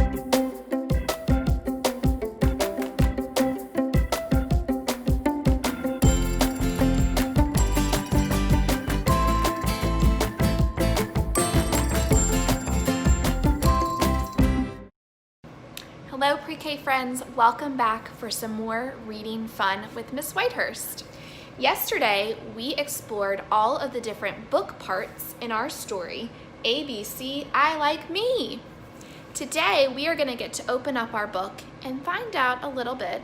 Hello pre-K friends, welcome back for some more reading fun with Miss Whitehurst. Yesterday we explored all of the different book parts in our story, ABC, I Like Me. Today we are going to get to open up our book and find out a little bit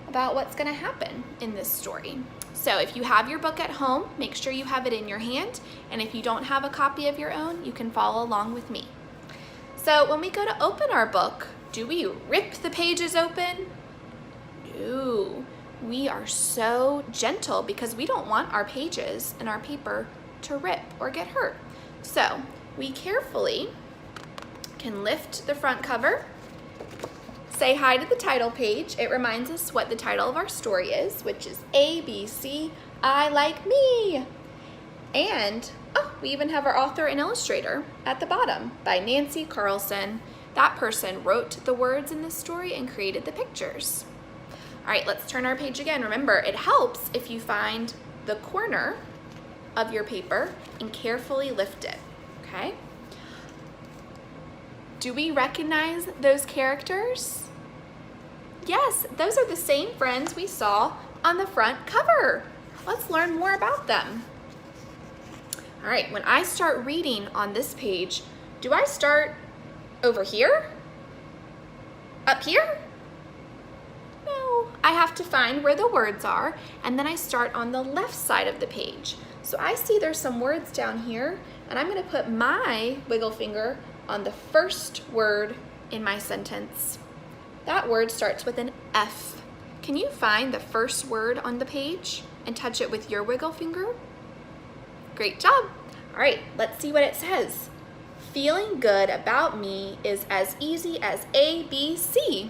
about what's going to happen in this story. So if you have your book at home, make sure you have it in your hand, and if you don't have a copy of your own, you can follow along with me. So when we go to open our book, do we rip the pages open? No, we are so gentle because we don't want our pages and our paper to rip or get hurt. So we carefully can lift the front cover, say hi to the title page. It reminds us what the title of our story is, which is ABC, I Like Me. And we even have our author and illustrator at the bottom by Nancy Carlson. That person wrote the words in this story and created the pictures. All right, let's turn our page again. Remember, it helps if you find the corner of your paper and carefully lift it, okay? Do we recognize those characters? Yes, those are the same friends we saw on the front cover. Let's learn more about them. All right, when I start reading on this page, do I start over here? Up here? No, I have to find where the words are, and then I start on the left side of the page. So I see there's some words down here, and I'm going to put my wiggle finger on the first word in my sentence. That word starts with an F. Can you find the first word on the page and touch it with your wiggle finger? Great job. All right, let's see what it says. Feeling good about me is as easy as ABC.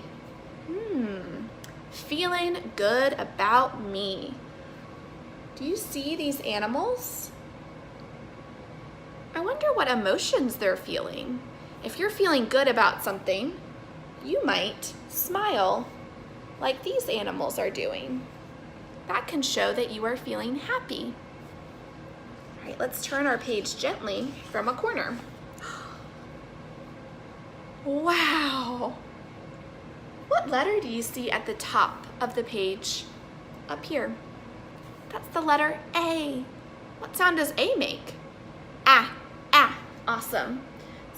Feeling good about me. Do you see these animals? I wonder what emotions they're feeling. If you're feeling good about something, you might smile like these animals are doing. That can show that you are feeling happy. All right, let's turn our page gently from a corner. Wow! What letter do you see at the top of the page? Up here. That's the letter A. What sound does A make? Ah, awesome.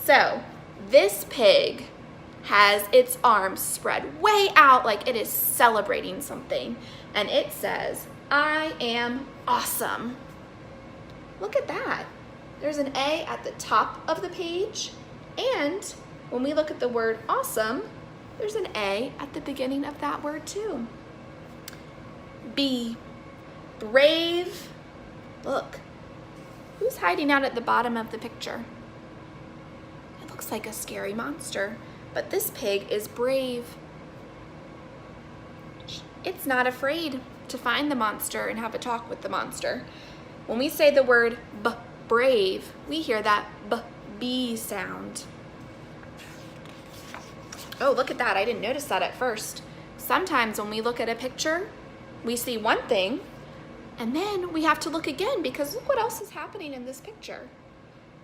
So, this pig has its arms spread way out like it is celebrating something. And it says, I am awesome. Look at that. There's an A at the top of the page, and when we look at the word awesome, there's an A at the beginning of that word too. B, brave. Look, who's hiding out at the bottom of the picture? It looks like a scary monster, but this pig is brave. It's not afraid to find the monster and have a talk with the monster. When we say the word brave, we hear that B sound. Oh, look at that. I didn't notice that at first. Sometimes when we look at a picture, we see one thing, and then we have to look again because look what else is happening in this picture.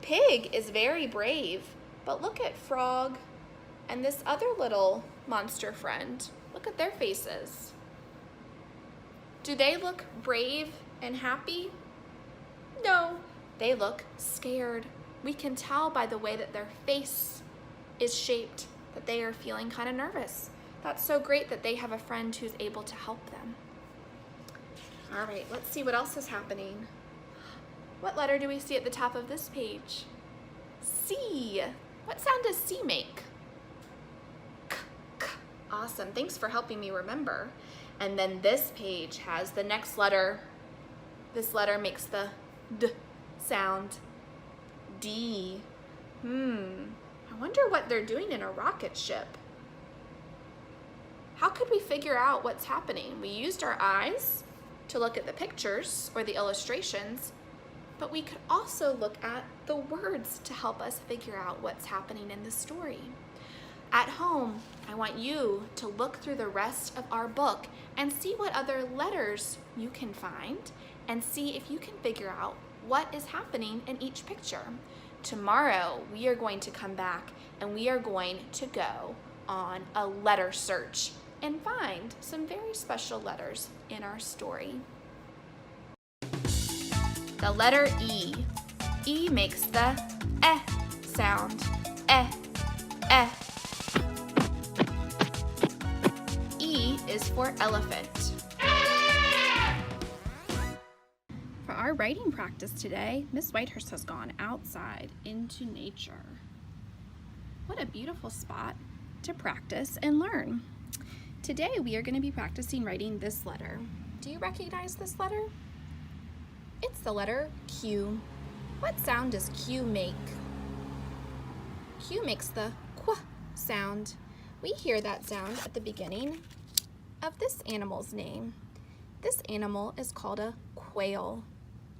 Pig is very brave, but look at Frog and this other little monster friend. Look at their faces. Do they look brave and happy? No, they look scared. We can tell by the way that their face is shaped that they are feeling kind of nervous. That's so great that they have a friend who's able to help them. All right, let's see what else is happening. What letter do we see at the top of this page? C. What sound does C make? K. Awesome, thanks for helping me remember. And then this page has the next letter. This letter makes the D sound. D. I wonder what they're doing in a rocket ship. How could we figure out what's happening? We used our eyes to look at the pictures or the illustrations, but we could also look at the words to help us figure out what's happening in the story. At home, I want you to look through the rest of our book and see what other letters you can find and see if you can figure out what is happening in each picture. Tomorrow, we are going to come back and we are going to go on a letter search and find some very special letters in our story. The letter E. E makes the eh sound. Eh, eh. E is for elephant. For our writing practice today, Miss Whitehurst has gone outside into nature. What a beautiful spot to practice and learn. Today we are going to be practicing writing this letter. Do you recognize this letter? It's the letter Q. What sound does Q make? Q makes the qu sound. We hear that sound at the beginning of this animal's name. This animal is called a quail.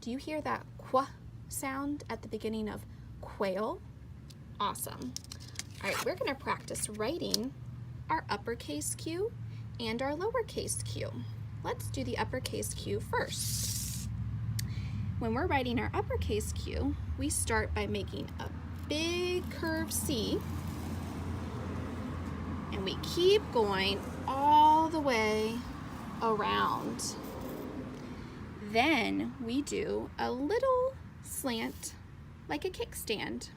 Do you hear that qu sound at the beginning of quail? Awesome. All right, we're going to practice writing our uppercase Q and our lowercase q. Let's do the uppercase Q first. When we're writing our uppercase Q, we start by making a big curve C, and we keep going all the way around. Then we do a little slant like a kickstand,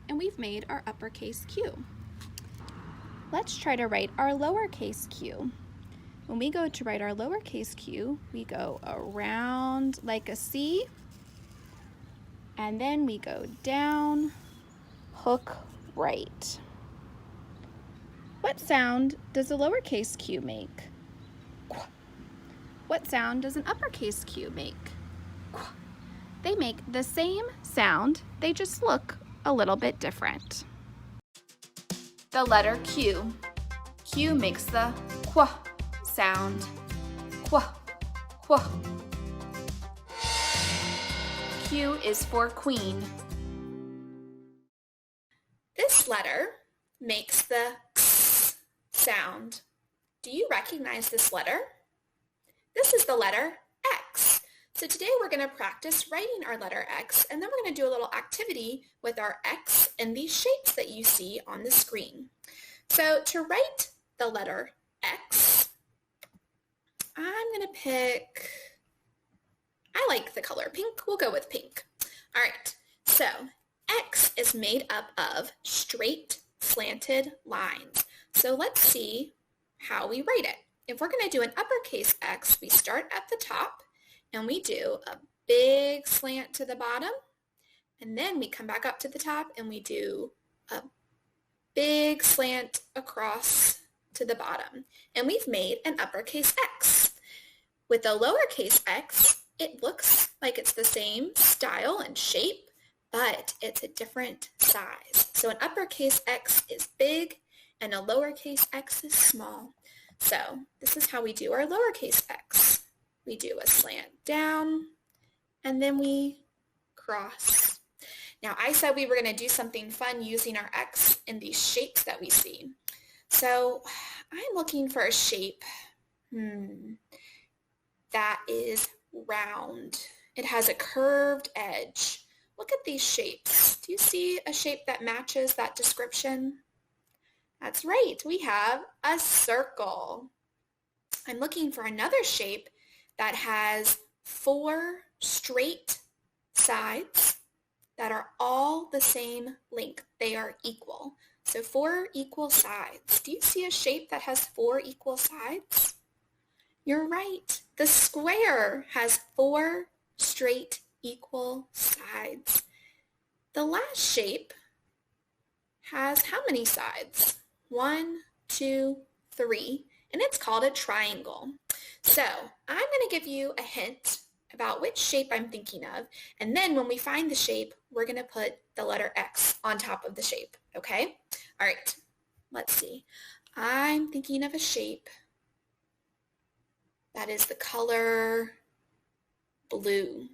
and we've made our uppercase Q. Let's try to write our lowercase q. When we go to write our lowercase q, we go around like a C, and then we go down, hook right. What sound does a lowercase q make? What sound does an uppercase q make? They make the same sound, they just look a little bit different. The letter Q. Q makes the qu sound. Qu, qu. Q is for queen. This letter makes the x sound. Do you recognize this letter? This is the letter X. So today we're going to practice writing our letter X, and then we're going to do a little activity with our X and these shapes that you see on the screen. So to write the letter X, I'm going to pick, I like the color pink. We'll go with pink. All right, so X is made up of straight slanted lines. So let's see how we write it. If we're going to do an uppercase X, we start at the top and we do a big slant to the bottom, and then we come back up to the top and we do a big slant across to the bottom, and we've made an uppercase X. With a lowercase x, it looks like it's the same style and shape, but it's a different size. So an uppercase X is big and a lowercase x is small. So this is how we do our lowercase x. We do a slant down, and then we cross. Now, I said we were going to do something fun using our X in these shapes that we see. So I'm looking for a shape that is round. It has a curved edge. Look at these shapes. Do you see a shape that matches that description? That's right. We have a circle. I'm looking for another shape that has 4 straight sides that are all the same length. They are equal. So 4 equal sides. Do you see a shape that has 4 equal sides? You're right. The square has 4 straight equal sides. The last shape has how many sides? 1, 2, 3, and it's called a triangle. So I'm going to give you a hint about which shape I'm thinking of, and then when we find the shape, we're going to put the letter X on top of the shape, okay? All right, let's see. I'm thinking of a shape that is the color blue.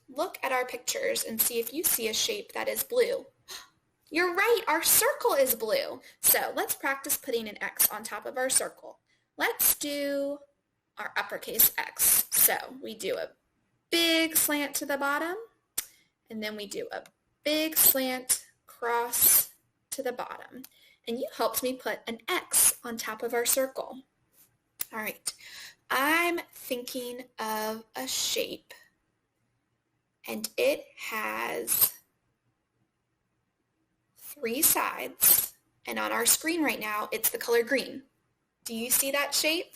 Look at our pictures and see if you see a shape that is blue. You're right, our circle is blue. So let's practice putting an X on top of our circle. Let's do our uppercase X. So we do a big slant to the bottom, and then we do a big slant cross to the bottom. And you helped me put an X on top of our circle. All right, I'm thinking of a shape, and it has 3 sides, and on our screen right now, it's the color green. Do you see that shape?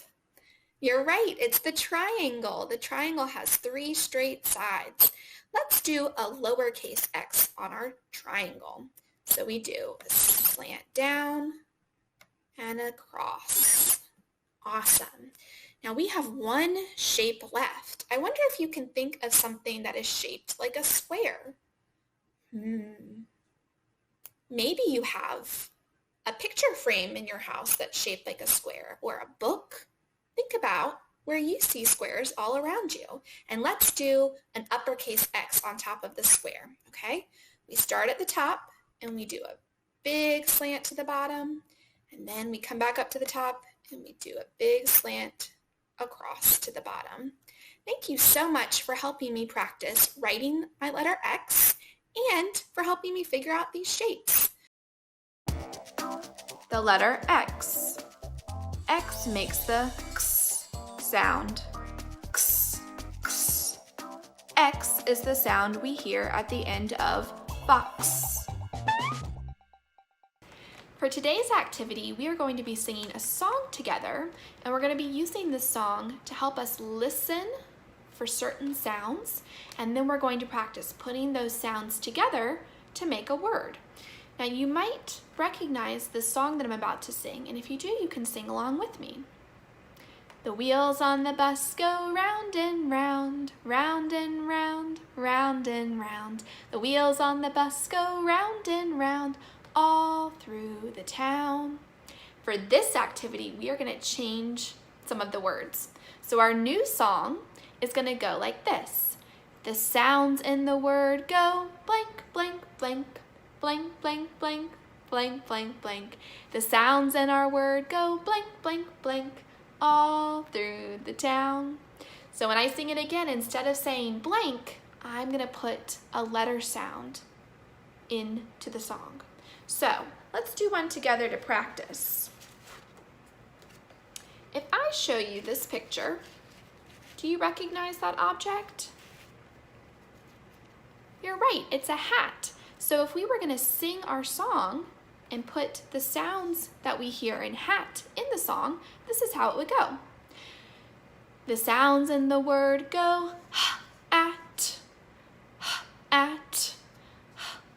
You're right, it's the triangle. The triangle has 3 straight sides. Let's do a lowercase x on our triangle. So we do a slant down and a cross. Awesome. Now we have 1 shape left. I wonder if you can think of something that is shaped like a square. Maybe you have a picture frame in your house that's shaped like a square, or a book. Think about where you see squares all around you. And let's do an uppercase X on top of the square, okay? We start at the top and we do a big slant to the bottom, and then we come back up to the top and we do a big slant across to the bottom. Thank you so much for helping me practice writing my letter X and for helping me figure out these shapes. The letter X. X makes the X sound. X, X. X is the sound we hear at the end of box. For today's activity, we are going to be singing a song together, and we're going to be using this song to help us listen for certain sounds, and then we're going to practice putting those sounds together to make a word. Now you might recognize the song that I'm about to sing, and if you do, you can sing along with me. The wheels on the bus go round and round, round and round, round and round. The wheels on the bus go round and round, all through the town. For this activity, we are going to change some of the words. So our new song is going to go like this. The sounds in the word go blank, blank, blank, blank, blank, blank, blank, blank, blank. The sounds in our word go blank, blank, blank, all through the town. So when I sing it again, instead of saying blank, I'm going to put a letter sound into the song. So let's do one together to practice. If I show you this picture, do you recognize that object? You're right, it's a hat. So if we were going to sing our song and put the sounds that we hear in hat in the song, this is how it would go. The sounds in the word go at, at,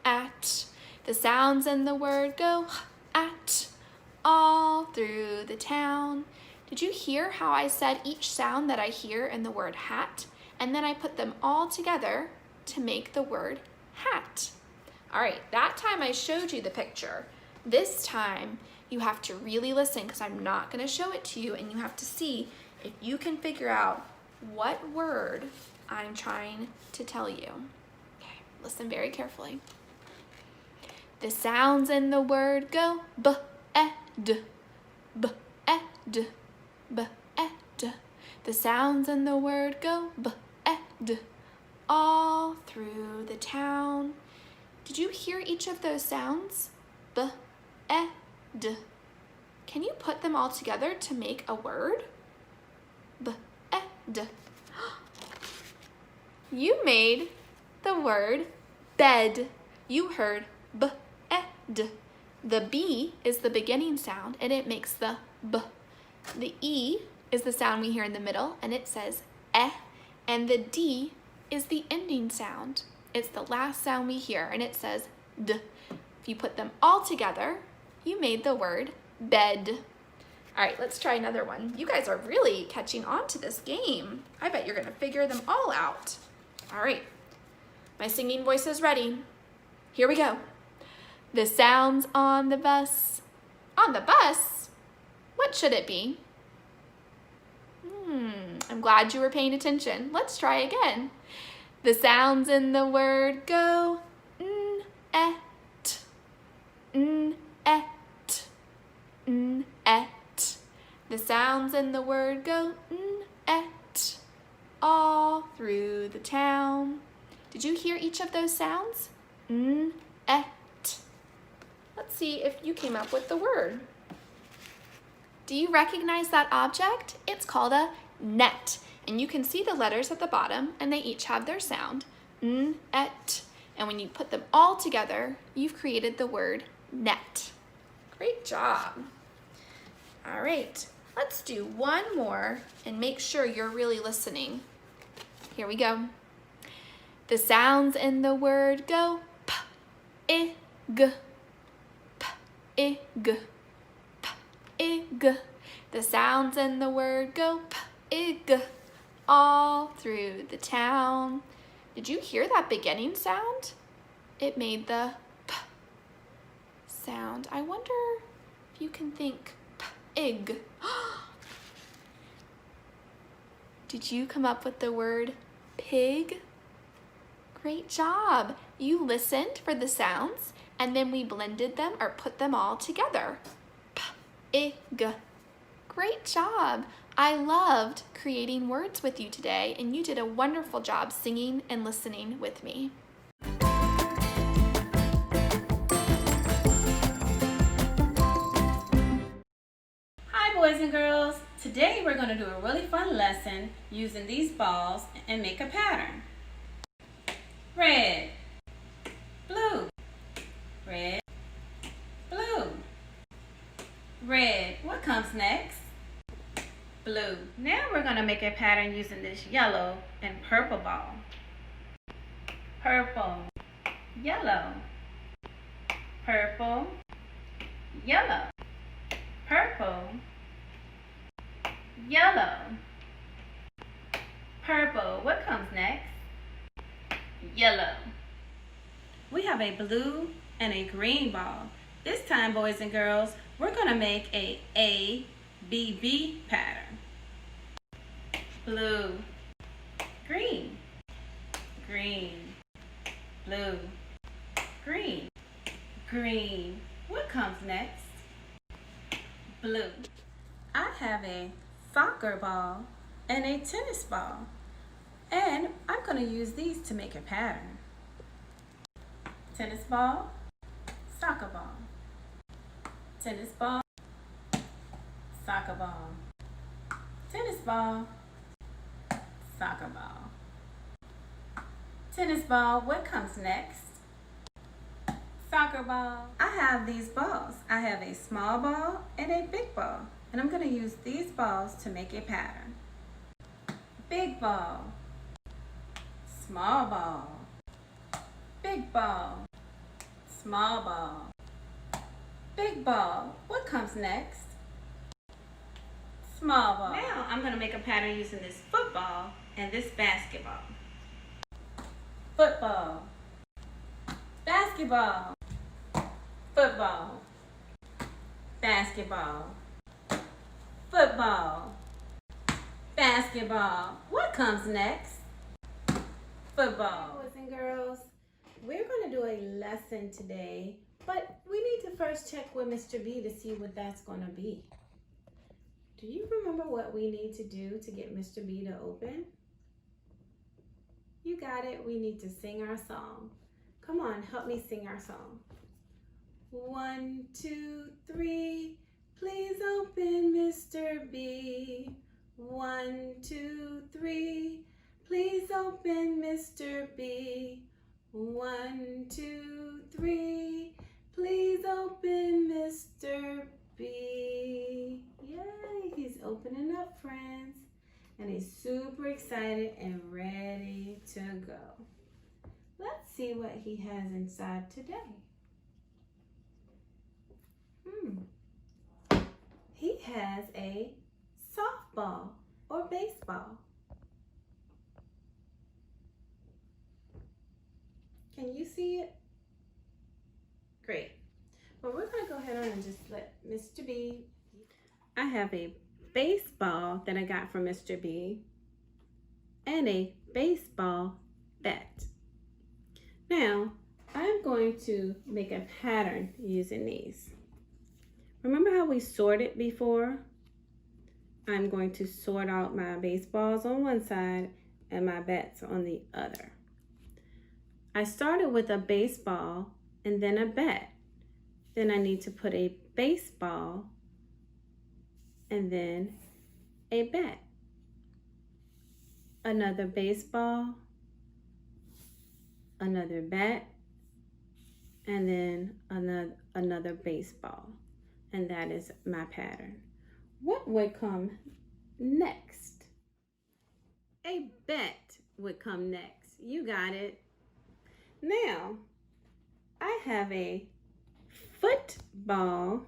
at. The sounds in the word go at, all through the town. Did you hear how I said each sound that I hear in the word hat, and then I put them all together to make the word hat? All right, that time I showed you the picture. This time you have to really listen, because I'm not going to show it to you, and you have to see if you can figure out what word I'm trying to tell you. Okay, listen very carefully. The sounds in the word go b-e-d, b-e-d, b-e-d. The sounds in the word go b-e-d, all through the town. Did you hear each of those sounds? B-e-d. Can you put them all together to make a word? B-e-d. You made the word bed. You heard b-e-d. The B is the beginning sound, and it makes the B. The E is the sound we hear in the middle, and it says eh. And the D is the ending sound. It's the last sound we hear, and it says d. If you put them all together, you made the word bed. All right, let's try another one. You guys are really catching on to this game. I bet you're gonna figure them all out. All right, my singing voice is ready. Here we go. The sounds on the bus. On the bus? What should it be? I'm glad you were paying attention. Let's try again. The sounds in the word go n-et, N-et, n-et. The sounds in the word go n-et all through the town. Did you hear each of those sounds? N-et. Let's see if you came up with the word. Do you recognize that object? It's called a net. And you can see the letters at the bottom, and they each have their sound. N-et. And when you put them all together, you've created the word net. Great job. All right, let's do one more and make sure you're really listening. Here we go. The sounds in the word go p-i-g, p-i-g, p-i-g. The sounds in the word go p-i-g all through the town. Did you hear that beginning sound? It made the p sound. I wonder if you can think p-ig. Did you come up with the word pig? Great job. You listened for the sounds and then we blended them or put them all together. P-ig. Great job. I loved creating words with you today, and you did a wonderful job singing and listening with me. Hi boys and girls. Today we're going to do a really fun lesson using these balls and make a pattern. Red, blue, red, blue, red. What comes next? Blue. Now we're going to make a pattern using this yellow and purple ball. Purple, yellow, purple, yellow, purple, yellow, purple. What comes next? Yellow. We have a blue and a green ball. This time, boys and girls, we're going to make a A-B-B pattern. Blue, green, green, blue, green, green. What comes next? Blue. I have a soccer ball and a tennis ball, and I'm going to use these to make a pattern. Tennis ball, soccer ball, tennis ball, soccer ball, tennis ball, soccer ball, tennis ball. What comes next? Soccer ball. I have these balls. I have a small ball and a big ball, and I'm going to use these balls to make a pattern. Big ball, small ball, big ball, small ball, big ball. What comes next? Small ball. Now I'm going to make a pattern using this football and this basketball. Football, basketball, football, basketball, football, basketball. What comes next? Football. Boys and girls, we're going to do a lesson today, but we need to first check with Mr. B to see what that's going to be. Do you remember what we need to do to get Mr. B to open? You got it. We need to sing our song. Come on, help me sing our song. 1, 2, 3. Please open, Mr. B. 1, 2, 3. Please open, Mr. B. 1, 2, 3. Please open, Mr. B. Yay, he's opening up, friends. And he's super excited and ready to go. Let's see what he has inside today. He has a softball or baseball. Can you see it? Great. Well, we're going to go ahead on and just let Mr. B. I have a baseball that I got from Mr. B and a baseball bat. Now, I'm going to make a pattern using these. Remember how we sorted before? I'm going to sort out my baseballs on one side and my bats on the other. I started with a baseball and then a bat. Then I need to put a baseball and then a bat. Another baseball, another bat, and then another baseball. And that is my pattern. What would come next? A bat would come next. You got it. Now, I have a football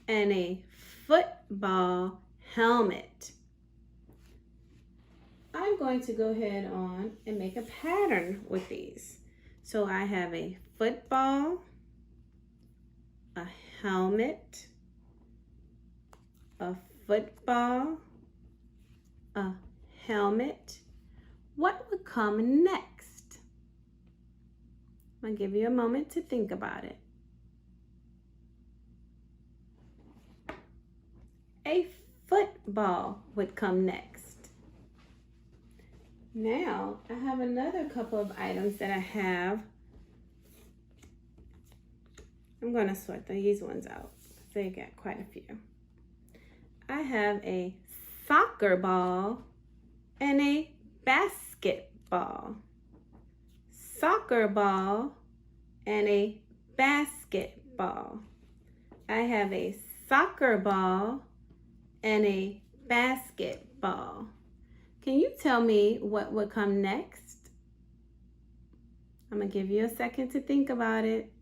and a football helmet. I'm going to go ahead on and make a pattern with these. So I have a football, a helmet, a football, a helmet. What would come next? I'm going to give you a moment to think about it. A football would come next. Now, I have another couple of items that I have. I'm going to sort these ones out because they got quite a few. I have a soccer ball and a basketball. Soccer ball and a basketball. I have a soccer ball and a basketball. Can you tell me what would come next? I'm going to give you a second to think about it.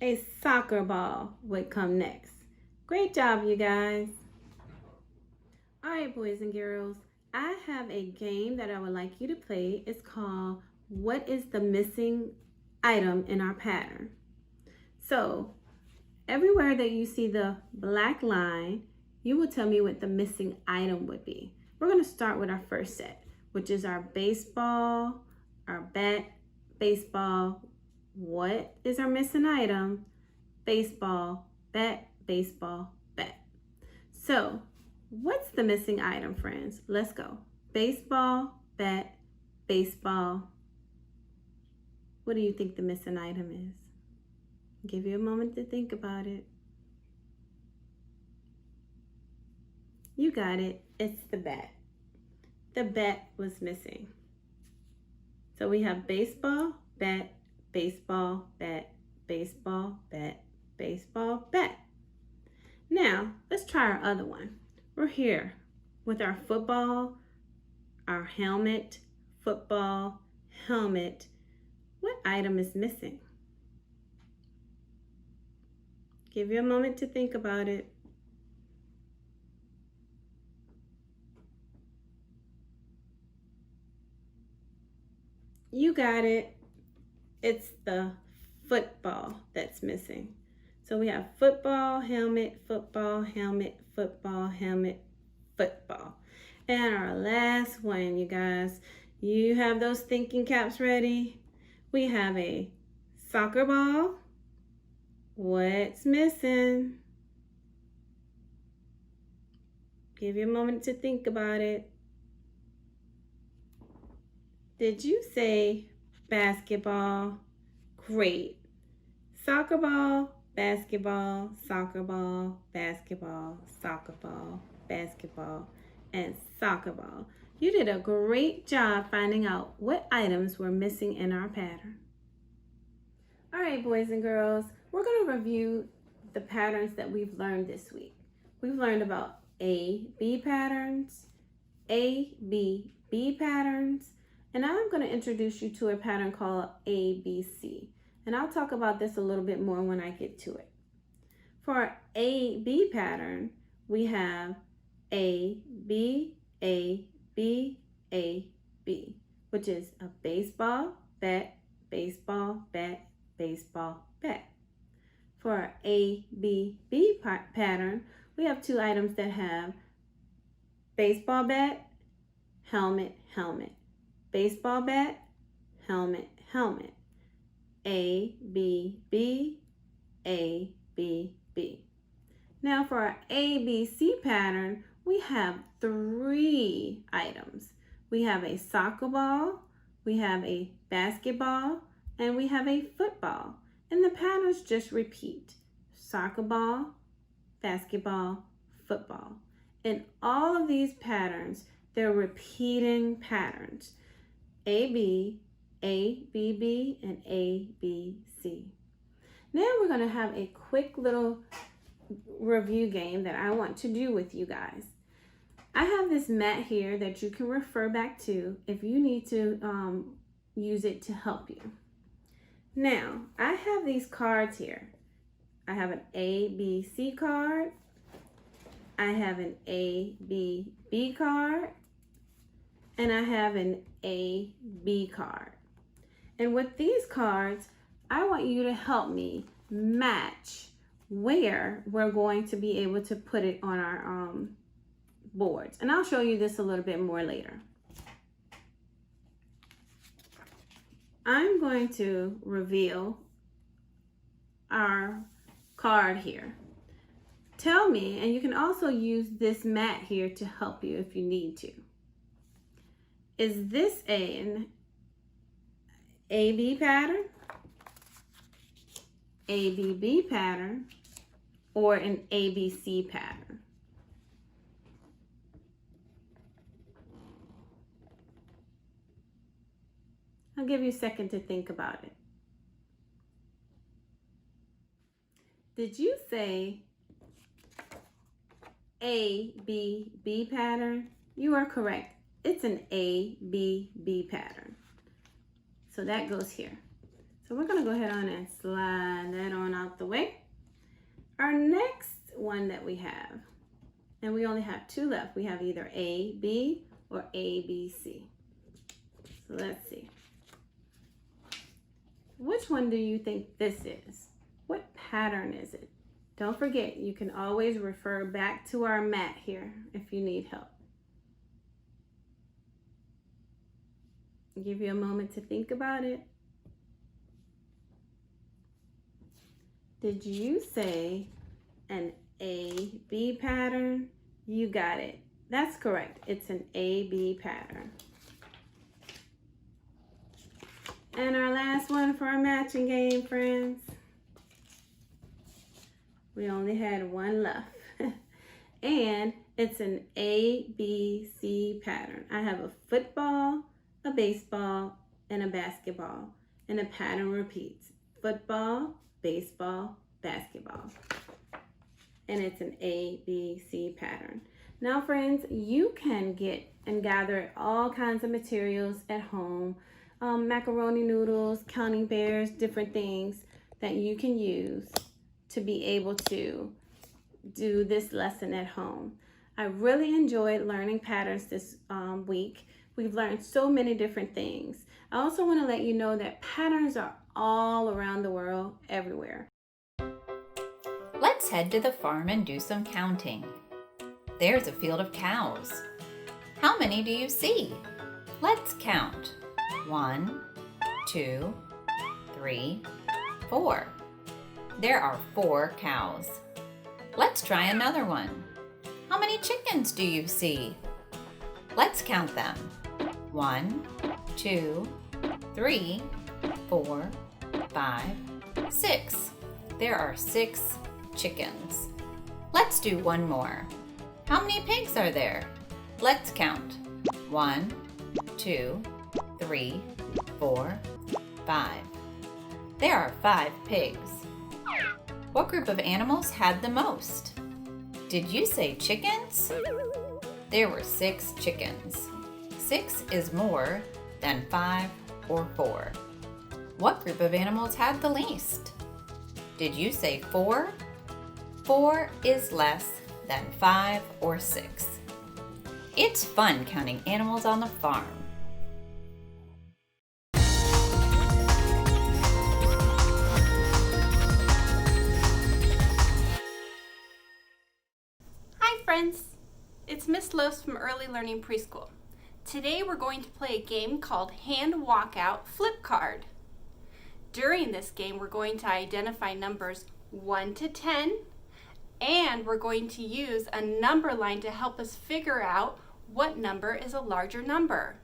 A soccer ball would come next. Great job, you guys. All right, boys and girls, I have a game that I would like you to play. It's called What is the Missing Item in Our Pattern? So, everywhere that you see the black line, you will tell me what the missing item would be. We're going to start with our first set, which is our baseball, our bat, baseball. What is our missing item? Baseball, bat, baseball, bat. So, what's the missing item, friends? Let's go. Baseball, bat, baseball. What do you think the missing item is? Give you a moment to think about it. You got it. It's the bat. The bat was missing. So we have baseball, bat, baseball, bat, baseball, bat, baseball, bat. Now, let's try our other one. We're here with our football, our helmet, football, helmet. What item is missing? Give you a moment to think about it. You got it. It's the football that's missing. So we have football, helmet, football, helmet, football, helmet, football. And our last one, you guys, you have those thinking caps ready? We have a soccer ball. What's missing? Give you a moment to think about it. Did you say basketball? Great. Soccer ball, basketball, soccer ball, basketball, soccer ball, basketball, and soccer ball. You did a great job finding out what items were missing in our pattern. All right, boys and girls, we're going to review the patterns that we've learned this week. We've learned about A, B patterns, A, B, B patterns, and now I'm going to introduce you to a pattern called A, B, C. And I'll talk about this a little bit more when I get to it. For our A, B pattern, we have A, B, A, B, A, B, which is a baseball, bat, baseball, bat, baseball, bat. For our A, B, B pattern, we have two items that have baseball bat helmet, helmet. Baseball bat, helmet, helmet. A, B, B, A, B, B. Now for our ABC pattern, we have 3 items. We have a soccer ball, we have a basketball, and we have a football. And the patterns just repeat. Soccer ball, basketball, football. In all of these patterns, they're repeating patterns. A, B, B, and A, B, C. Now we're going to have a quick little review game that I want to do with you guys. I have this mat here that you can refer back to if you need to use it to help you. Now, I have these cards here. I have an A, B, C card. I have an A, B, B card. And I have an A, B card. And with these cards, I want you to help me match where we're going to be able to put it on our boards. And I'll show you this a little bit more later. I'm going to reveal our card here. Tell me, and you can also use this mat here to help you if you need to. Is this an AB pattern, ABB pattern, or an ABC pattern? I'll give you a second to think about it. Did you say ABB pattern? You are correct. It's an ABB pattern. So that goes here. So we're going to go ahead on and slide that on out the way. Our next one that we have, and we only have 2 left. We have either AB or ABC. So let's see. Which one do you think this is? What pattern is it? Don't forget, you can always refer back to our mat here if you need help. I'll give you a moment to think about it. Did you say an AB pattern? You got it. That's correct. It's an AB pattern. And our last one for our matching game, friends. We only had 1 left. And it's an ABC pattern. I have a football, a baseball, and a basketball. And the pattern repeats. Football, baseball, basketball. And it's an ABC pattern. Now, friends, you can get and gather all kinds of materials at home. Macaroni noodles, counting bears, different things that you can use to be able to do this lesson at home. I really enjoyed learning patterns this week. We've learned so many different things. I also want to let you know that patterns are all around the world, everywhere. Let's head to the farm and do some counting. There's a field of cows. How many do you see? Let's count. 1, 2, 3, 4. There are 4 cows. Let's try another one. How many chickens do you see? Let's count them. 1, 2, 3, 4, 5, 6. There are 6 chickens. Let's do one more. How many pigs are there? Let's count. 1, 2, 3, 4, 5. There are 5 pigs. What group of animals had the most? Did you say chickens? There were 6 chickens. 6 is more than 5 or 4. What group of animals had the least? Did you say 4? 4 is less than 5 or 6. It's fun counting animals on the farm. Hi friends, it's Miss Los from Early Learning Preschool. Today we're going to play a game called Hand Walkout Flip Card. During this game we're going to identify numbers 1 to 10, and we're going to use a number line to help us figure out what number is a larger number.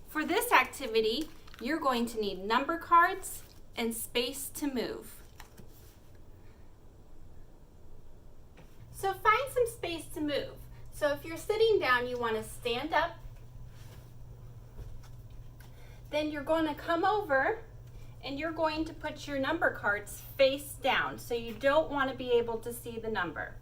For this activity, you're going to need number cards and space to move. So find some space to move. So if you're sitting down, you want to stand up. Then you're going to come over and you're going to put your number cards face down. So you don't want to be able to see the number.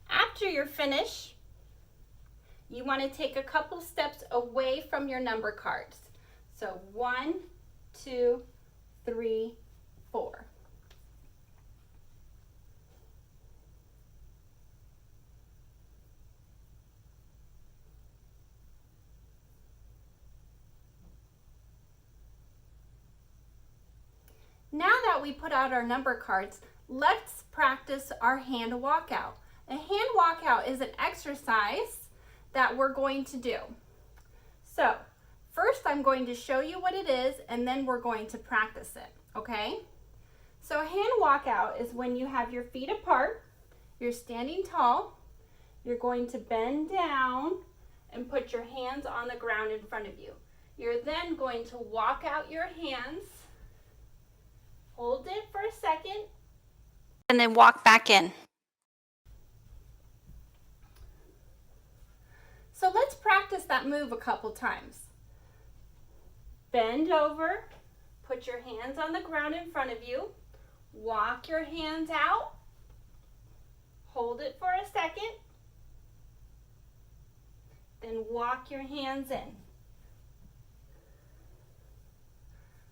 After you're finished, you want to take a couple steps away from your number cards. So 1, 2, 3, 4. Now that we put out our number cards, let's practice our hand walkout. A hand walkout is an exercise that we're going to do. So first I'm going to show you what it is and then we're going to practice it, okay? So a hand walkout is when you have your feet apart, you're standing tall, you're going to bend down and put your hands on the ground in front of you. You're then going to walk out your hands, hold it for a second, and then walk back in. So let's practice that move a couple times. Bend over, put your hands on the ground in front of you, walk your hands out, hold it for a second, then walk your hands in.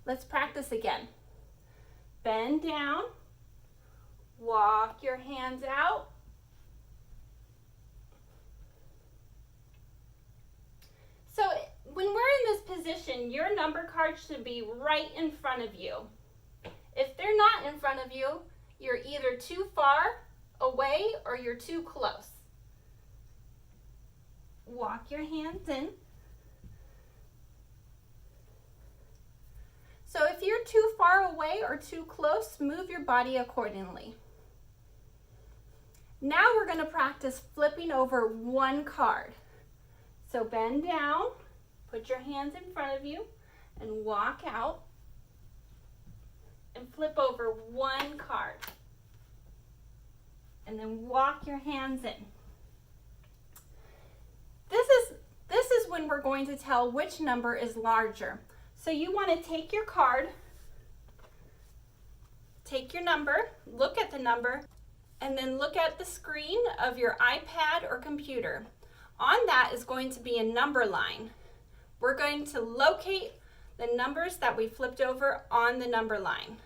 Let's practice again. Bend down, walk your hands out, so when we're in this position, your number card should be right in front of you. If they're not in front of you, you're either too far away or you're too close. Walk your hands in. So if you're too far away or too close, move your body accordingly. Now we're going to practice flipping over one card. So bend down, put your hands in front of you, and walk out and flip over one card. And then walk your hands in. This is when we're going to tell which number is larger. So you want to take your card, take your number, look at the number, and then look at the screen of your iPad or computer. On that is going to be a number line. We're going to locate the numbers that we flipped over on the number line.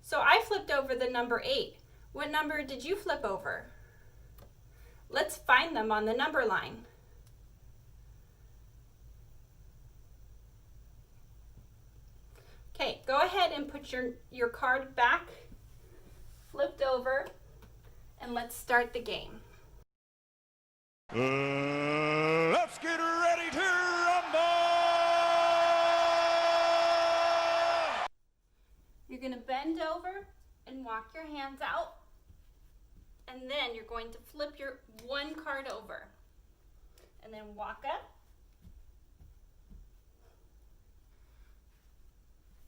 So I flipped over the number 8. What number did you flip over? Let's find them on the number line. Okay, go ahead and put your card back, flipped over, and let's start the game. Let's get ready to rumble! You're going to bend over and walk your hands out, and then you're going to flip your one card over, and then walk up.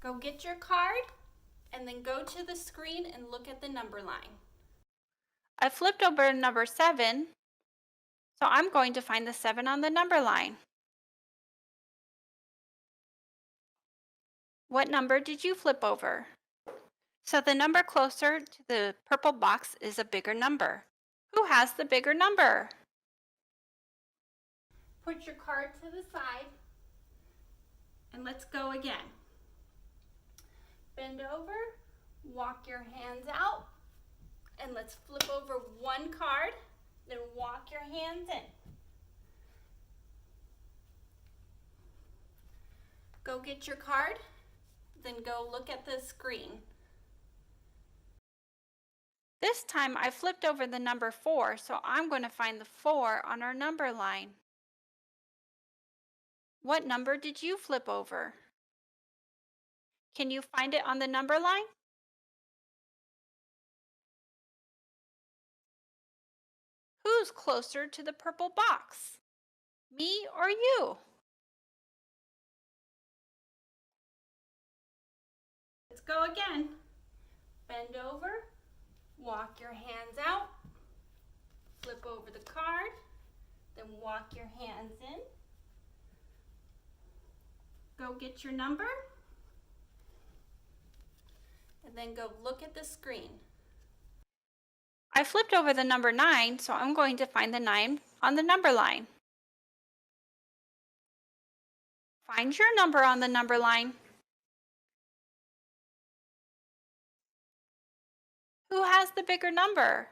Go get your card, and then go to the screen and look at the number line. I flipped over number 7, so I'm going to find the 7 on the number line. What number did you flip over? So the number closer to the purple box is a bigger number. Who has the bigger number? Put your card to the side, and let's go again. Bend over, walk your hands out, And let's flip over one card, then walk your hands in. Go get your card, then go look at the screen. This time I flipped over the number 4, so I'm going to find the 4 on our number line. What number did you flip over? Can you find it on the number line? Who's closer to the purple box? Me or you? Let's go again. Bend over, walk your hands out, flip over the card, then walk your hands in. Go get your number, and then go look at the screen. I flipped over the number 9, so I'm going to find the 9 on the number line. Find your number on the number line. Who has the bigger number?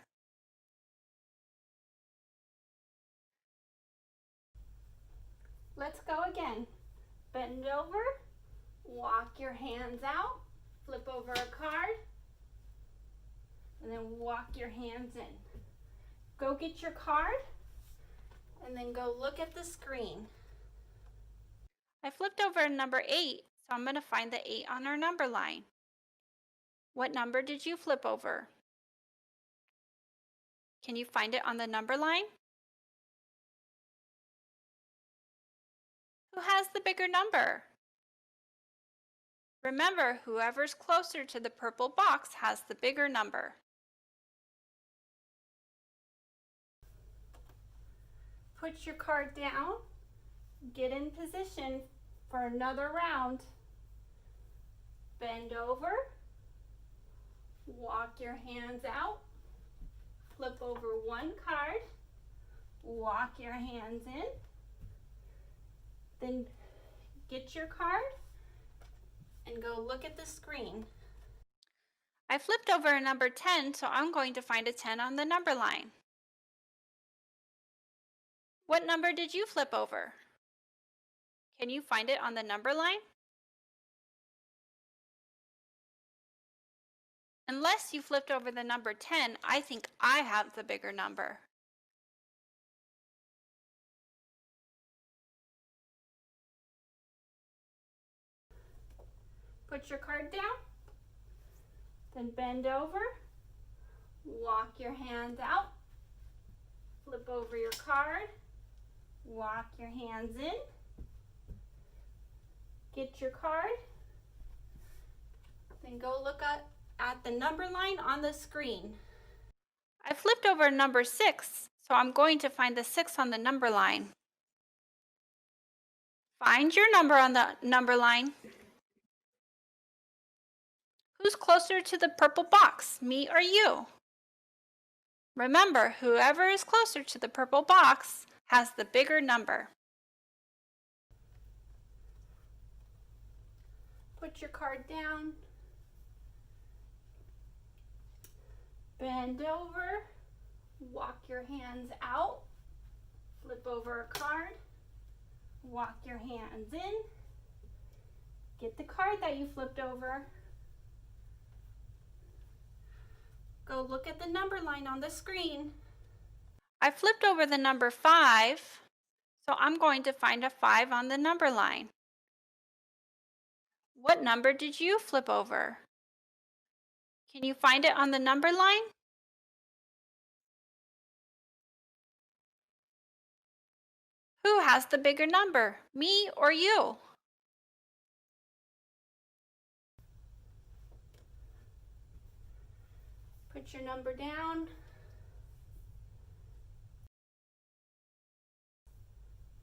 Let's go again. Bend over, walk your hands out, flip over a card, and then walk your hands in. Go get your card, and then go look at the screen. I flipped over number 8, so I'm going to find the 8 on our number line. What number did you flip over? Can you find it on the number line? Who has the bigger number? Remember, whoever's closer to the purple box has the bigger number. Put your card down, get in position for another round. Bend over, walk your hands out, flip over one card, walk your hands in, then get your card and go look at the screen. I flipped over a number 10, so I'm going to find a 10 on the number line. What number did you flip over? Can you find it on the number line? Unless you flipped over the number 10, I think I have the bigger number. Put your card down, then bend over, walk your hands out, flip over your card, walk your hands in, get your card, then go look at the number line on the screen. I flipped over number 6, so I'm going to find the 6 on the number line. Find your number on the number line. Who's closer to the purple box, me or you? Remember, whoever is closer to the purple box has the bigger number. Put your card down. Bend over, walk your hands out, flip over a card, walk your hands in, get the card that you flipped over, go look at the number line on the screen. I flipped over the number 5, so I'm going to find a 5 on the number line. What number did you flip over? Can you find it on the number line? Who has the bigger number, me or you? Put your number down.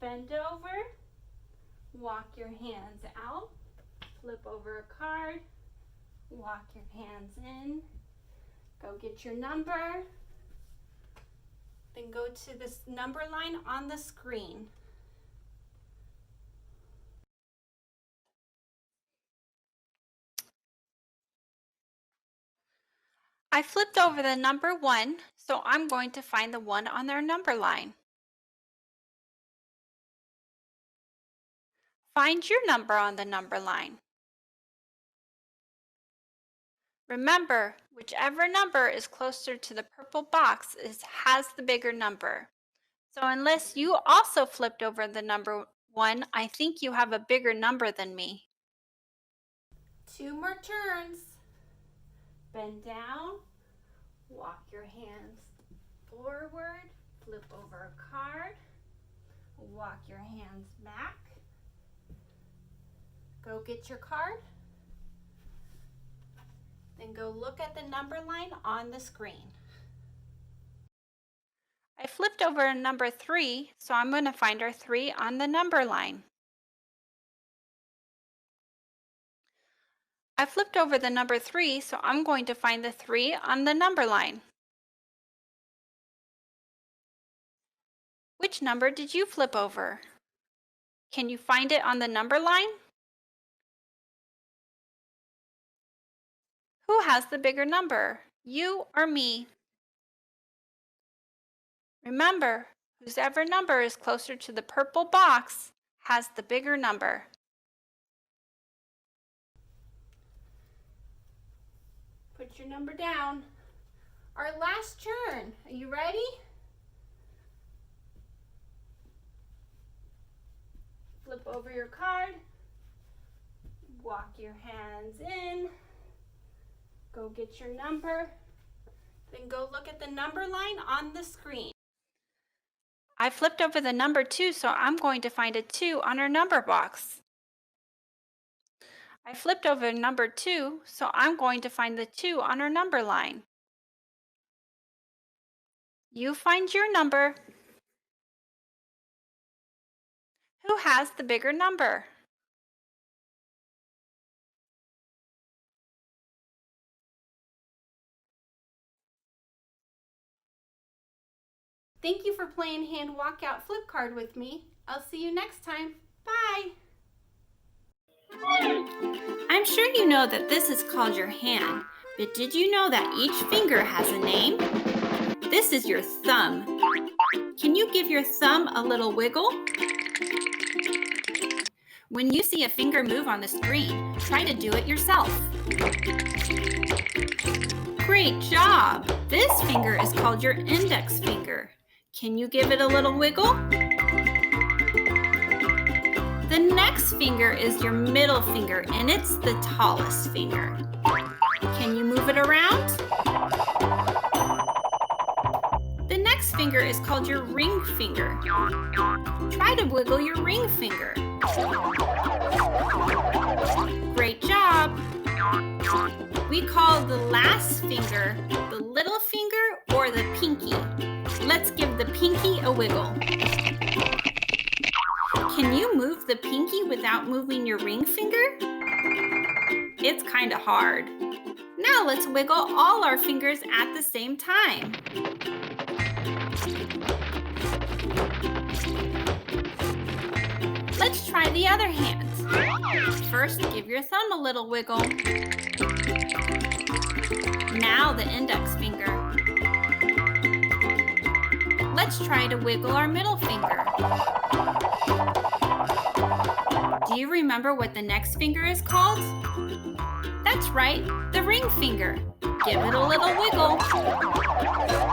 Bend over, walk your hands out, flip over a card, walk your hands in, go get your number, then go to this number line on the screen. I flipped over the number 1, so I'm going to find the 1 on their number line. Find your number on the number line. Remember, whichever number is closer to the purple box has the bigger number. So unless you also flipped over the number 1, I think you have a bigger number than me. 2 more turns. Bend down, walk your hands forward, flip over a card, walk your hands back. Go get your card. Then go look at the number line on the screen. I flipped over a number 3, so I'm going to find our 3 on the number line. I flipped over the number 3, so I'm going to find the 3 on the number line. Which number did you flip over? Can you find it on the number line? Who has the bigger number, you or me? Remember, whosever number is closer to the purple box has the bigger number. Put your number down. Our last turn. Are you ready? Flip over your card. Walk your hands in. Go get your number. Then go look at the number line on the screen. I flipped over the number 2, so I'm going to find a 2 on our number box. I flipped over number 2, so I'm going to find the 2 on our number line. You find your number. Who has the bigger number? Thank you for playing hand walkout flip card with me. I'll see you next time. Bye. I'm sure you know that this is called your hand, but did you know that each finger has a name? This is your thumb. Can you give your thumb a little wiggle? When you see a finger move on the screen, try to do it yourself. Great job! This finger is called your index finger. Can you give it a little wiggle? The next finger is your middle finger, and it's the tallest finger. Can you move it around? The next finger is called your ring finger. Try to wiggle your ring finger. Great job! We call the last finger the little finger or the pinky. Let's give the pinky a wiggle. Can you move the pinky without moving your ring finger? It's kind of hard. Now let's wiggle all our fingers at the same time. Let's try the other hand. First, give your thumb a little wiggle. Now the index finger. Let's try to wiggle our middle finger. Do you remember what the next finger is called? That's right, the ring finger. Give it a little wiggle.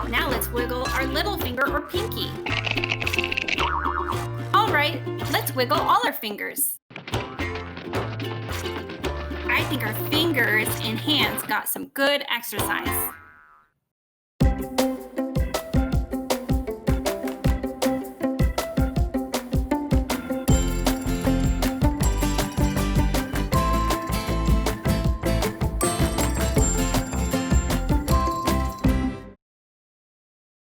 Now let's wiggle our little finger or pinky. All right, let's wiggle all our fingers. I think our fingers and hands got some good exercise.